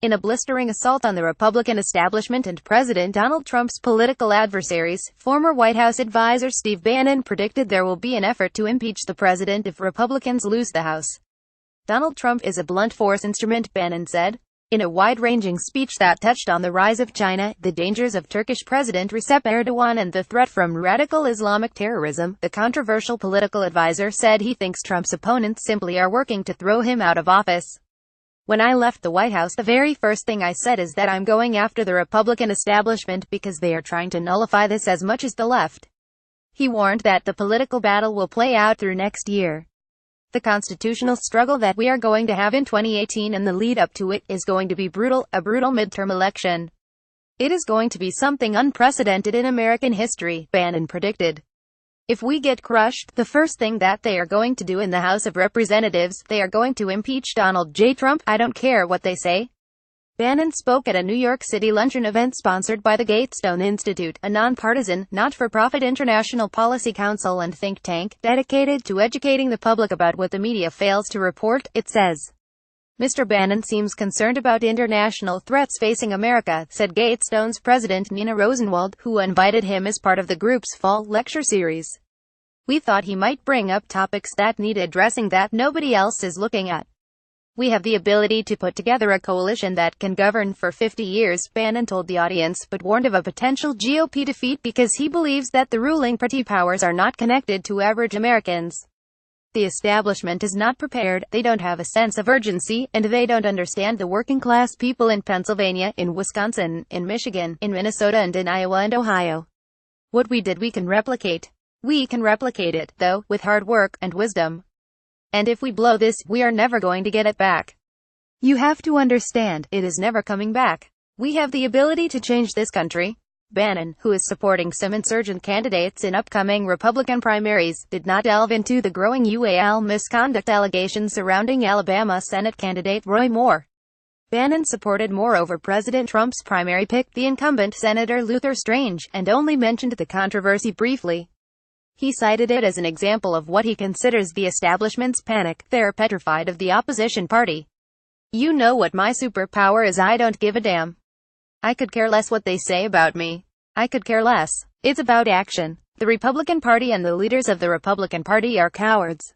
In a blistering assault on the Republican establishment and President Donald Trump's political adversaries, former White House advisor Steve Bannon predicted there will be an effort to impeach the president if Republicans lose the House. Donald Trump is a blunt force instrument, Bannon said. In a wide-ranging speech that touched on the rise of China, the dangers of Turkish President Recep Erdoğan and the threat from radical Islamic terrorism, the controversial political advisor said he thinks Trump's opponents simply are working to throw him out of office. "When I left the White House, the very first thing I said is that I'm going after the Republican establishment because they are trying to nullify this as much as the left." He warned that the political battle will play out through next year. "The constitutional struggle that we are going to have in 2018 and the lead up to it is going to be brutal, a brutal midterm election. It is going to be something unprecedented in American history," Bannon predicted. "If we get crushed, the first thing that they are going to do in the House of Representatives, they are going to impeach Donald J. Trump. I don't care what they say." Bannon spoke at a New York City luncheon event sponsored by the Gatestone Institute, a nonpartisan, not-for-profit international policy council and think tank, dedicated to educating the public about what the media fails to report, it says. "Mr. Bannon seems concerned about international threats facing America," said Gatestone's president Nina Rosenwald, who invited him as part of the group's fall lecture series. "We thought he might bring up topics that need addressing that nobody else is looking at. We have the ability to put together a coalition that can govern for 50 years, Bannon told the audience, but warned of a potential GOP defeat because he believes that the ruling party powers are not connected to average Americans. "The establishment is not prepared, they don't have a sense of urgency, and they don't understand the working-class people in Pennsylvania, in Wisconsin, in Michigan, in Minnesota and in Iowa and Ohio. What we did we can replicate. We can replicate it, though, with hard work and wisdom. And if we blow this, we are never going to get it back. You have to understand, it is never coming back. We have the ability to change this country." Bannon, who is supporting some insurgent candidates in upcoming Republican primaries, did not delve into the growing UAL misconduct allegations surrounding Alabama Senate candidate Roy Moore. Bannon supported Moore over President Trump's primary pick, the incumbent Senator Luther Strange, and only mentioned the controversy briefly. He cited it as an example of what he considers the establishment's panic. "They're petrified of the opposition party. You know what my superpower is. I don't give a damn. I could care less what they say about me. I could care less. It's about action. The Republican Party and the leaders of the Republican Party are cowards.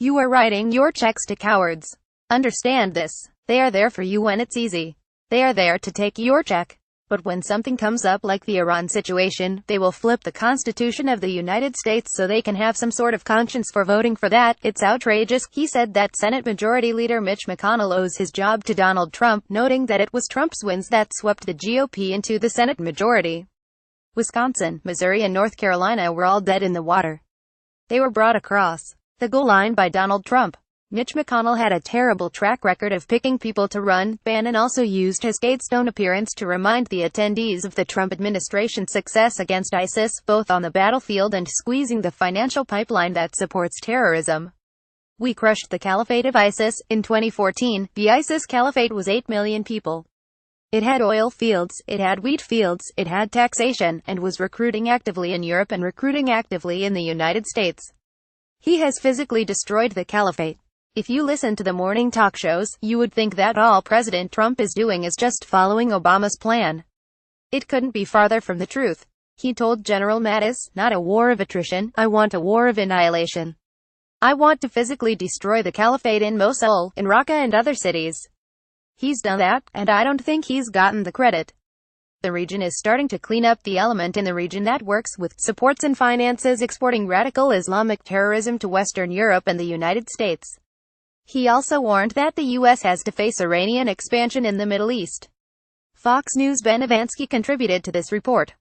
You are writing your checks to cowards. Understand this. They are there for you when it's easy. They are there to take your check. But when something comes up like the Iran situation, they will flip the Constitution of the United States so they can have some sort of conscience for voting for that. It's outrageous." He said that Senate Majority Leader Mitch McConnell owes his job to Donald Trump, noting that it was Trump's wins that swept the GOP into the Senate majority. Wisconsin, Missouri and North Carolina were all dead in the water. They were brought across the goal line by Donald Trump. Mitch McConnell had a terrible track record of picking people to run. Bannon also used his Gatestone appearance to remind the attendees of the Trump administration's success against ISIS, both on the battlefield and squeezing the financial pipeline that supports terrorism. "We crushed the caliphate of ISIS. In 2014, the ISIS caliphate was 8 million people. It had oil fields, it had wheat fields, it had taxation, and was recruiting actively in Europe and recruiting actively in the United States. He has physically destroyed the caliphate." If you listen to the morning talk shows, you would think that all President Trump is doing is just following Obama's plan. It couldn't be farther from the truth. He told General Mattis, "Not a war of attrition, I want a war of annihilation. I want to physically destroy the caliphate in Mosul, in Raqqa and other cities." He's done that, and I don't think he's gotten the credit. The region is starting to clean up the element in the region that works with, supports and finances exporting radical Islamic terrorism to Western Europe and the United States. He also warned that the U.S. has to face Iranian expansion in the Middle East. Fox News' Ben Evansky contributed to this report.